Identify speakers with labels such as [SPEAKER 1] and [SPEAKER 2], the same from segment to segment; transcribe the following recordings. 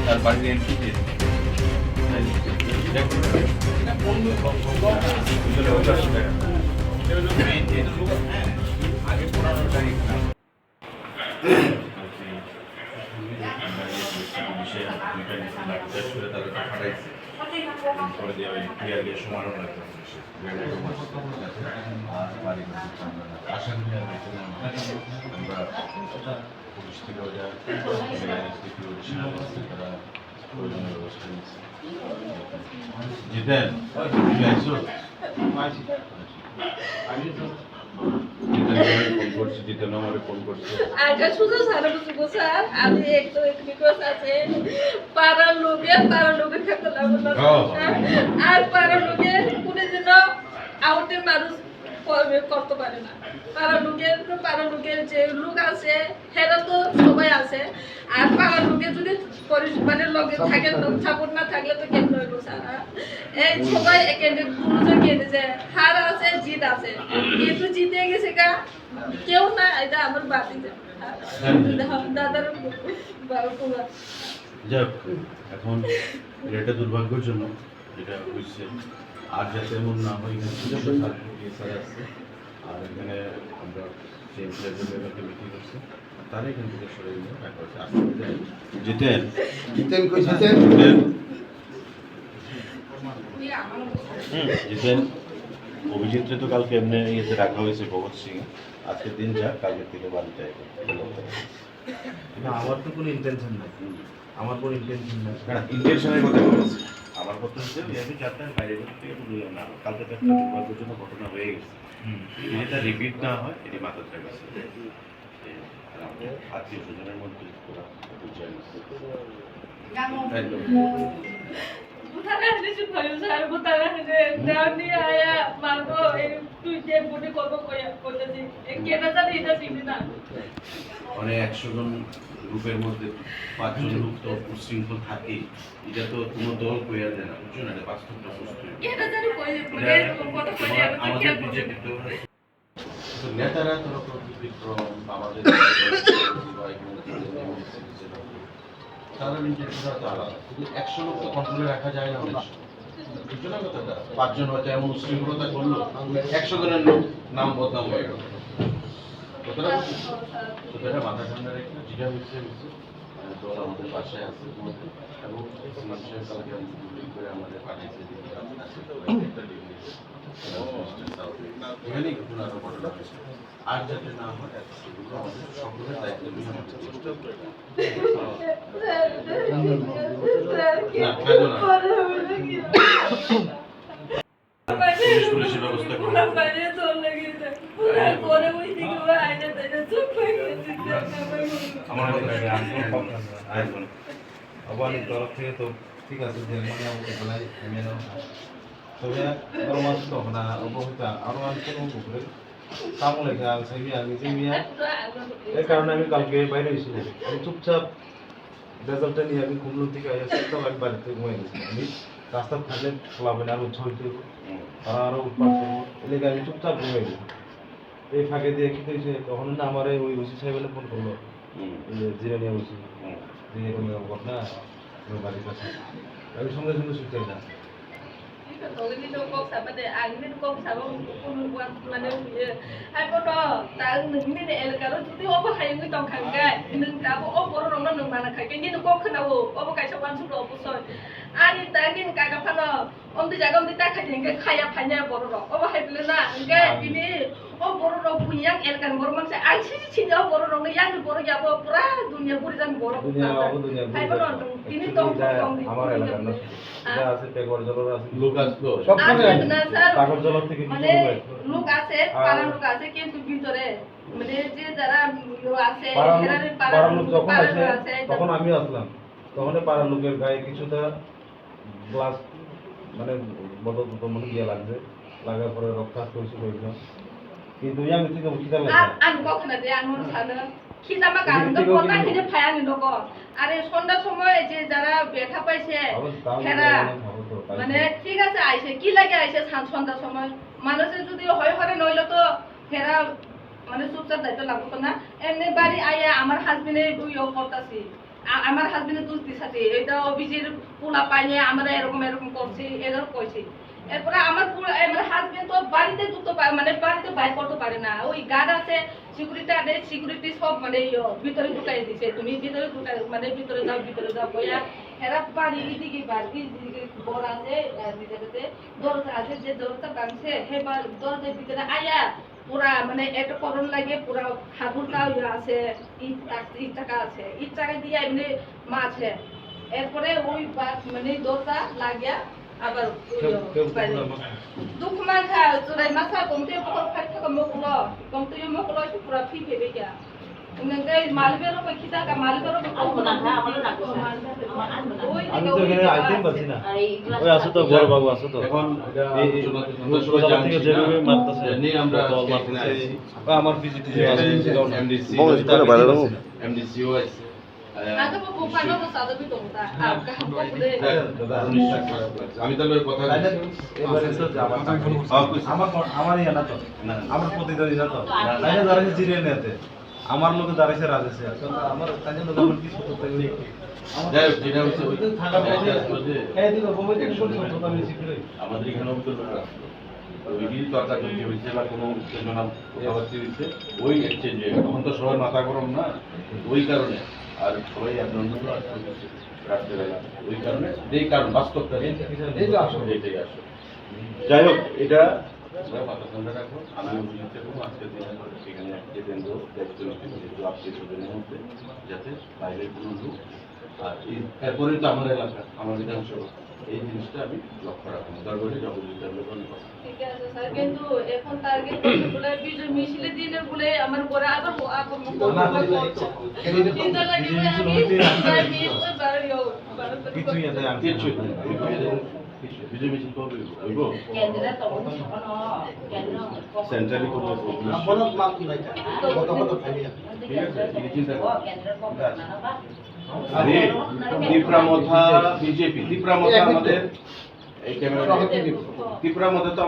[SPEAKER 1] তার বাড়ির এন্ট্রি দিয়ে আগে 15 তারিখ না করে দিয়ে ওই ক্লিয়ার সমানো লাগবে আর বাড়ি আশা করি আমরা পুলিশ থেকে ওটা তারা প্রয়োজনীয় ব্যবস্থা নিচ্ছে। জিতেন ফোন করছি, জিতেন আমার ফোন করছে।
[SPEAKER 2] আগে শুধু স্যার স্যার আমি একটু রিকোয়েস্ট আছে পাড়ার লোকে খেতে লাগবে না আর পাড়ার লোকে কোনো দিন আউটে মানুষ করতে পারে না। পাড়ার লোকের যে লোক আছে সেটা তো সবাই আছে আর পাড়ার লোকে যদি মানে লগে থাকে সাপোর্ট না থাকলে তো কেমন হইব স্যার। এই সবাই একেন্ডে গুরুজন গিয়েছে হার আছে জিত আছে কিন্তু জিতে গেছে কা কেউ না এটা আমার বাতি দাদার
[SPEAKER 1] যাক এখন এটা দুর্ভাগ্যজনক যেটা হয়েছে আর যাতে এমন না হয় আসছে আর এখানে আমরা মিটিং করছি তারা এখান থেকে সরে জিতেন জিতেন অভিজিৎরে তো কালকে এমনি ইয়েতে রাখা হয়েছে ভগৎ সিং আজকের দিন যাক কালকের থেকে বাড়িতে
[SPEAKER 3] আমার তো কোনো ইন্টেনশন নাই
[SPEAKER 1] ইন্টেনশনের কথা বলেছি আমার কথা হচ্ছে আমি চারটার বাইরে থেকে বললাম না কালকে তো একটা দুর্ভাগ্যজনক ঘটনা হয়ে গেছে এটা রিপিট না হয় এটি মাথা থাকবে আত্মীয় স্বজনের মধ্যে মানে 100 জন গ্রুপের মধ্যে 5 জন লোক তো উশৃঙ্খল থাকে এটা তো কোনো দল কইয়া দেয় না বুঝছো না এটা বাস্তবটা আমাদের বিজেপি তো নেতারা তো বিক্রম আমাদের তারা নিজের তো আলাদা কিন্তু 100 লোক তো কন্ট্রোলে রাখা যায় না অনেক বুঝছো না কথাটা 5 জন হয়তো এমন উশৃঙ্খলতা করলো 100 জনের লোক নাম বদনাম হয়ে গেল কথাটা সেটা মাথা ঠান্ডা রেখে যেটা হচ্ছে দল আমাদের পাশে আছে এবং মানুষের কালকে করে আমাদের পাঠিয়েছে এখানেই ঘটনা আরো ঘটনা হয়েছে আর যাতে না হয় সেগুলো আমাদের সকলের দায়িত্ব নিয়ে আমাদের চেষ্টা করে পুলিশের ব্যবস্থা করবো
[SPEAKER 3] অবানির তরফ থেকে তো ঠিক আছে যে মানে আমাকে বলাই তবে আমার তো না অবহিতা আরো আমি কোনো উপরে কামো লেখা আছে আমি যে মিয়া এই কারণে আমি কালকে বাইরে এসেছিলাম আমি চুপচাপ রেজাল্টটা নিয়ে আমি কুমলো থেকে আসতে আমি বাড়িতে ঘুমাই গেছি আমি রাস্তা থাকলে খোলাবে না আরো ছয় দেবো তারা আরো উৎপাদ করবো এলাকা আমি চুপচাপ ঘুমাই গেছি এই ফাঁকে দিয়ে কি হয়েছে তখন না আমার ওই ওসি সাহেবের ফোন করলো জিরানিয়া ওসি যে এরকম ঘটনা বাড়ির কাছে আমি সঙ্গে সঙ্গে শুনতে না
[SPEAKER 2] মানে ai có đó ta mình mới để là cái thứ ô bao hay người trong hàng cái mình đã có ô nó đừng mà là cái như nó có khả năng ô cái sao quan số đồ rồi ai ta cái cái phần đó ông đi giải ông đi ta khai những cái khai phải nhà bố rồi ô hay lên na cái ini ô bố rồi punya yang elkan bố mang sẽ ai chỉ đó bố rồi người yang bố ya bố pura dunia bố dan bố hay có đó ini tông tông đi
[SPEAKER 3] আমার এলাকার না যা আছে পেগর জলর আছে
[SPEAKER 1] লোক আসলো
[SPEAKER 3] সব মানে পাগল জলর থেকে কিছু
[SPEAKER 2] লোক আছে পাড়ার লোক আছে কিন্তু ভিতরে মানে যে যারা আছে
[SPEAKER 3] পাড়ার লোক যখন আসে তখন আমি আসলাম তখন পাড়ার লোকের গায়ে কিছুটা গ্লাস মানে বদল মানে ইয়ে লাগছে লাগার পরে রক্তাক্ত হয়েছিল ওইখানে কিন্তু yang itu kamu kita lah.
[SPEAKER 2] An kok kena dia anu sana. Kita makan তো পতা হিনে ফায়ানি নক আরে সন্ধ্যার সময় যে যারা ব্যথা পাইছে হেরা মানে ঠিক আছে আইছে কি লাগে আইছে সন্ধ্যার সময় মানুষের যদি হয় হরে নইলে তো হেরা মানে চুপচাপ যাইতে লাগতো না এমনি বাড়ি আইয়া আমার হাজবেন্ডে ইয়ে করতাছি আমার হাজবেন্ডের দুধ দিছাতে এটা অভিজির পোলা পাইনি আমরা এরকম এরকম করছি এদের কইছি এরপরে আমার হাজবেন্ড তো বাড়িতে ঢুকতে মানে বাড়িতে বাইর করতে পারে না ওই গার্ড আছে সিকিউরিটি সব মানে ভিতরে ঢুকাই দিছে তুমি ভিতরে ঢুকাই মানে ভিতরে যাও কইয়া হেরা বাড়ি দিকে বাড়ি দিকে বড় আছে দিকে দরজা আছে যে দরজা ভাঙছে হে দরজার ভিতরে আয়া পুরা মানে একটা করণ লাগে পুরা হাতুরটা আছে ইট টাকা আছে ইট টাকা দিয়ে এমনি মাছে এরপরে ওই মানে দরজা লাগিয়া আবার দুঃখ মাখা চুরাই মাথা কমতে পকর ফাইট থাকা মকুলো কমতে মকুলো পুরা ফি ফেবে গিয়া নঙ্গাই মালবেরো খিতা কা মালবেরো
[SPEAKER 3] আমি তো এখানে আইটেম পাচ্ছি না ওই আসো তো বড় বাবু আসো তো
[SPEAKER 1] এখন এটা
[SPEAKER 3] এই
[SPEAKER 1] সবাই
[SPEAKER 3] থেকে যেভাবে মারতেছে
[SPEAKER 1] নিয়ে আমরা
[SPEAKER 3] আমার ভিজিট
[SPEAKER 1] এমডিসি এমডিসিও আছে
[SPEAKER 2] আগে বাবু পানো তো সাদা বি তোমরা আর কাম করে
[SPEAKER 1] আমি তাহলে ওই কথা
[SPEAKER 3] এবারে তো আমার ইয়া না তো আমার প্রতিদ্বন্দ্বী না তো তাই না দাঁড়াইছে জিরিয়ে নিতে আমার লোকে দাঁড়াইছে রাজেশে আমার তাই জন্য আমার কিছু করতে গেলে
[SPEAKER 1] যাই হোক যেটা হচ্ছে ওই
[SPEAKER 3] থাকা পড়ে এই দিন বোমে দিন কোন কথা আমি শিখলে
[SPEAKER 1] আমাদের এখানে অভিজ্ঞতা ওই তর্কা তর্কি হয়েছে বা কোনো উত্তেজনা কথাবার্তি হয়েছে ওই এক্সচেঞ্জ হয়ে গেল তখন তো সবাই মাথা গরম না ওই কারণে আর সবাই আপনার রাত্রেবেলা ওই কারণে এই কারণ বাস্তবটা এটাই আসলে যাই হোক এটা মাথা ঠান্ডা রাখো আমি অভিযোগ করবো আজকের দিনে সেখানে একটি কেন্দ্র দায়িত্ব নিতে যেহেতু আত্মীয় মধ্যে যাতে বাইরের কোনো লোক আর এরপরে তো আমার এলাকা আমার বিধানসভা এই জিনিসটা আমি লক্ষ্য রাখবো তারপরে জগদীশ
[SPEAKER 2] ঠিক আছে স্যার কিন্তু এখন টার্গেট করতে বলে বিজয় মিছিলে দিনের বলে আমার ঘরে আবার কিন্তু লাগে আমি
[SPEAKER 3] কিছু ইয়া দেয়
[SPEAKER 1] কিছু বিজয় মিছিল কবে হইব সেন্ট্রালি করবে ঠিক আছে চিন্তা আরে ত্রিপুরামথা বিজেপি ত্রিপুরামথা আমাদের এই ক্যামেরা ত্রিপুরামথা তো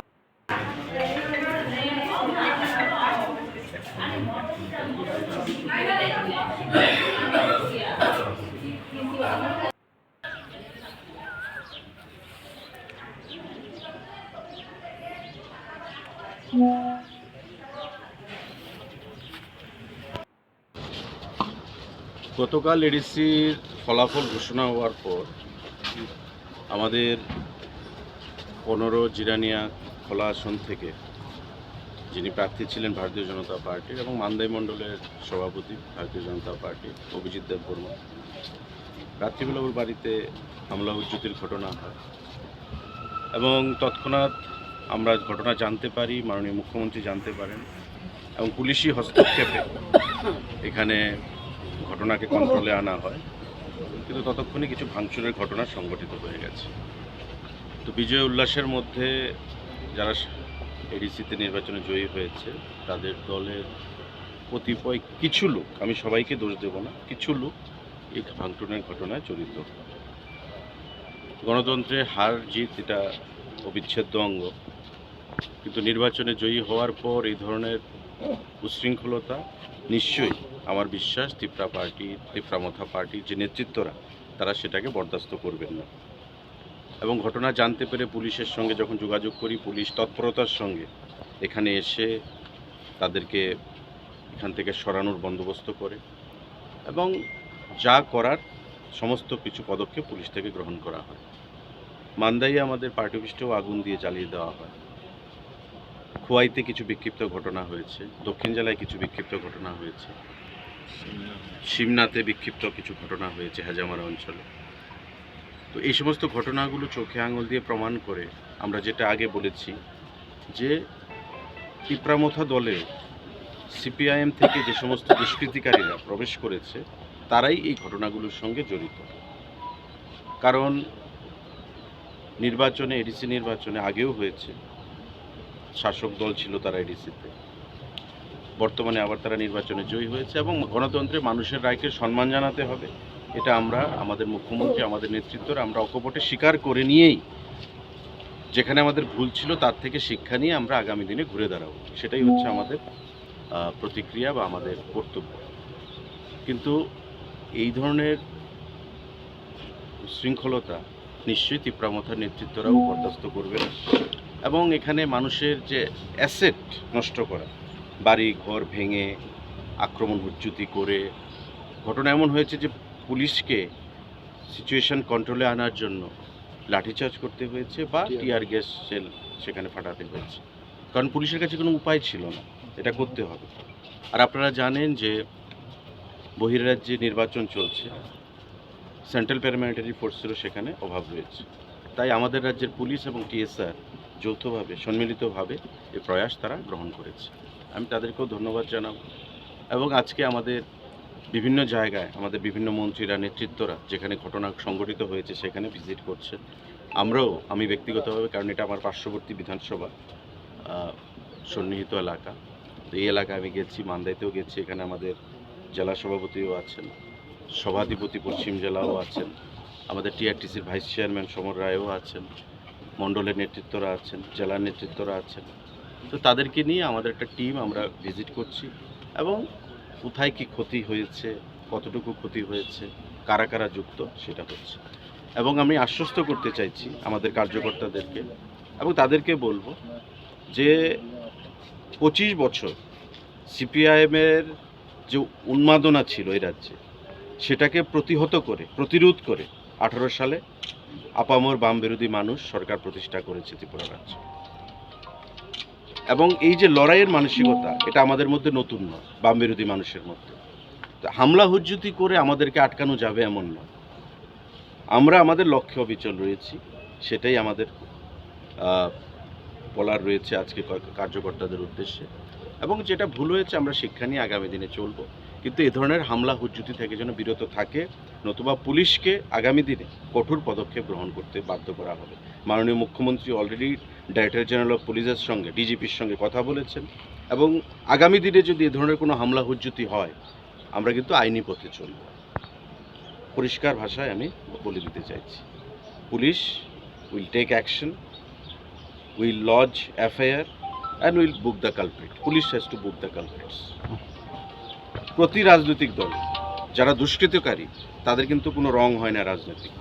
[SPEAKER 1] গতকাল এডিসির ফলাফল ঘোষণা হওয়ার পর আমাদের 15 জিরানিয়া খোলা আসন থেকে যিনি প্রার্থী ছিলেন ভারতীয় জনতা পার্টির এবং মান্দাই মণ্ডলের সভাপতি ভারতীয় জনতা পার্টি অভিজিৎ দেববর্মা রাত্রিবেলা ওর বাড়িতে হামলা হুজ্জতির ঘটনা হয় এবং তৎক্ষণাৎ আমরা ঘটনা জানতে পারি, মাননীয় মুখ্যমন্ত্রী জানতে পারেন এবং পুলিশি হস্তক্ষেপে এখানে ঘটনাকে কন্ট্রোলে আনা হয়, কিন্তু ততক্ষণে কিছু ভাঙচুরের ঘটনা সংঘটিত হয়ে গেছে। তো বিজয় উল্লাসের মধ্যে যারা এডিসিতে নির্বাচনে জয়ী হয়েছে তাদের দলের কতিপয় কিছু লোক, আমি সবাইকে দোষ দেব না, কিছু লোক এই ভাঙচুরের ঘটনায় জড়িত। গণতন্ত্রের হার জিত এটা অবিচ্ছেদ্য অঙ্গ, কিন্তু নির্বাচনে জয়ী হওয়ার পর এই ধরনের উচ্ছৃঙ্খলতা নিশ্চয়ই আমার বিশ্বাস ত্রিপুরামথা পার্টির যে নেতৃত্বরা তারা সেটাকে বরদাস্ত করবেন না। এবং ঘটনা জানতে পেরে পুলিশের সঙ্গে যখন যোগাযোগ করি, পুলিশ তৎপরতার সঙ্গে এখানে এসে তাদেরকে এখান থেকে সরানোর বন্দোবস্ত করে এবং যা করার সমস্ত কিছু পদক্ষেপ পুলিশ থেকে গ্রহণ করা হয়। মান্দাইয়ে আমাদের পার্টি অফিসটাও আগুন দিয়ে জ্বালিয়ে দেওয়া হয়। খোয়াইতে কিছু বিক্ষিপ্ত ঘটনা হয়েছে, দক্ষিণ জেলায় কিছু বিক্ষিপ্ত ঘটনা হয়েছে, সিমনাতে বিক্ষিপ্ত কিছু ঘটনা হয়েছে হাজামারা অঞ্চলে। তো এই সমস্ত ঘটনাগুলো চোখে আঙুল দিয়ে প্রমাণ করে আমরা যেটা আগে বলেছি যে ত্রিপুরামথা দলে সিপিআইএম থেকে যে সমস্ত দুষ্কৃতিকারীরা প্রবেশ করেছে তারাই এই ঘটনাগুলোর সঙ্গে জড়িত। কারণ নির্বাচনে, এডিসি নির্বাচনে আগেও হয়েছে, শাসক দল ছিল তারা এডিসিতে, বর্তমানে আবার তারা নির্বাচনে জয়ী হয়েছে এবং গণতন্ত্রে মানুষের রায়কে সম্মান জানাতে হবে। এটা আমরা আমাদের মুখ্যমন্ত্রী, আমাদের নেতৃত্বরা আমরা অকপটে স্বীকার করে নিয়েই যেখানে আমাদের ভুল ছিল তার থেকে শিক্ষা নিয়ে আমরা আগামী দিনে ঘুরে দাঁড়াবো। সেটাই হচ্ছে আমাদের প্রতিক্রিয়া বা আমাদের কর্তব্য। কিন্তু এই ধরনের উচ্ছৃঙ্খলতা নিশ্চয়ই তিপ্রামথার নেতৃত্বরাও বরদাস্ত করবে না এবং এখানে মানুষের যে অ্যাসেট নষ্ট করা, বাড়ি ঘর ভেঙে আক্রমণ হুজ্জুতি করে, ঘটনা এমন হয়েছে যে পুলিশকে সিচুয়েশন কন্ট্রোলে আনার জন্য লাঠিচার্জ করতে হয়েছে বা টিয়ার গ্যাস সেল সেখানে ফাটাতে হয়েছে, কারণ পুলিশের কাছে কোনো উপায় ছিল না, এটা করতে হবে। আর আপনারা জানেন যে বহির্রাজ্যে নির্বাচন চলছে, সেন্ট্রাল প্যারামিলিটারি ফোর্সেরও সেখানে অভাব রয়েছে। তাই আমাদের রাজ্যের পুলিশ এবং টিএসআর যৌথভাবে সম্মিলিতভাবে এই প্রয়াস তারা গ্রহণ করেছে। আমি তাদেরকেও ধন্যবাদ জানাব এবং আজকে আমাদের বিভিন্ন জায়গায় আমাদের বিভিন্ন মন্ত্রীরা, নেতৃত্বরা যেখানে ঘটনা সংঘটিত হয়েছে সেখানে ভিজিট করছে। আমি ব্যক্তিগতভাবে, কারণ এটা আমার পার্শ্ববর্তী বিধানসভা সন্নিহিত এলাকা, তো এই এলাকায় আমি গেছি, মান্দাইতেও গেছি, এখানে আমাদের জেলা সভাপতিও আছেন, সভাধিপতি পশ্চিম জেলাও আছেন, আমাদের টিআরটিসির ভাইস চেয়ারম্যান সমর রায়ও আছেন, মণ্ডলের নেতৃত্বরা আছেন, জেলার নেতৃত্বরা আছেন। তো তাদেরকে নিয়ে আমাদের একটা টিম আমরা ভিজিট করছি এবং কোথায় কী ক্ষতি হয়েছে, কতটুকু ক্ষতি হয়েছে, কারা কারা যুক্ত সেটা হচ্ছে। এবং আমি আশ্বস্ত করতে চাইছি আমাদের কার্যকর্তাদেরকে এবং তাদেরকে বলবো যে 25 বছর সিপিআইএমের যে উন্মাদনা ছিল এই রাজ্যে, সেটাকে প্রতিরোধ করে 18 সালে আপামর বাম বিরোধী মানুষ সরকার প্রতিষ্ঠা করেছে ত্রিপুরা রাজ্যে। এবং এই যে লড়াইয়ের মানসিকতা, এটা আমাদের মধ্যে নতুন নয়, বাম বিরোধী মানুষের মধ্যে। তো হামলা হুজ্জুতি করে আমাদেরকে আটকানো যাবে এমন নয়। আমরা আমাদের লক্ষ্যে অবিচল রয়েছি, সেটাই আমাদের বলার রয়েছে আজকে কার্যকর্তাদের উদ্দেশ্যে। এবং যেটা ভুল হয়েছে আমরা শিক্ষা নিয়ে আগামী দিনে চলব, কিন্তু এ ধরনের হামলা হুজ্জুতি থেকে যেন বিরত থাকে, নতুবা পুলিশকে আগামী দিনে কঠোর পদক্ষেপ গ্রহণ করতে বাধ্য করা হবে। মাননীয় মুখ্যমন্ত্রী অলরেডি ডাইরেক্টর জেনারেল অফ পুলিশের সঙ্গে, ডিজিপির সঙ্গে কথা বলেছেন এবং আগামী দিনে যদি এ ধরনের কোনো হামলা হুজ্জুতি হয় আমরা কিন্তু আইনি পথে চলব। পরিষ্কার ভাষায় আমি বলে দিতে চাইছি, police will take action, will lodge FIR and will book the culprit. Police has to book the culprits. প্রতি রাজনৈতিক দল যারা দুষ্কৃতকারী তাদের কিন্তু কোনো রং হয় না রাজনৈতিক।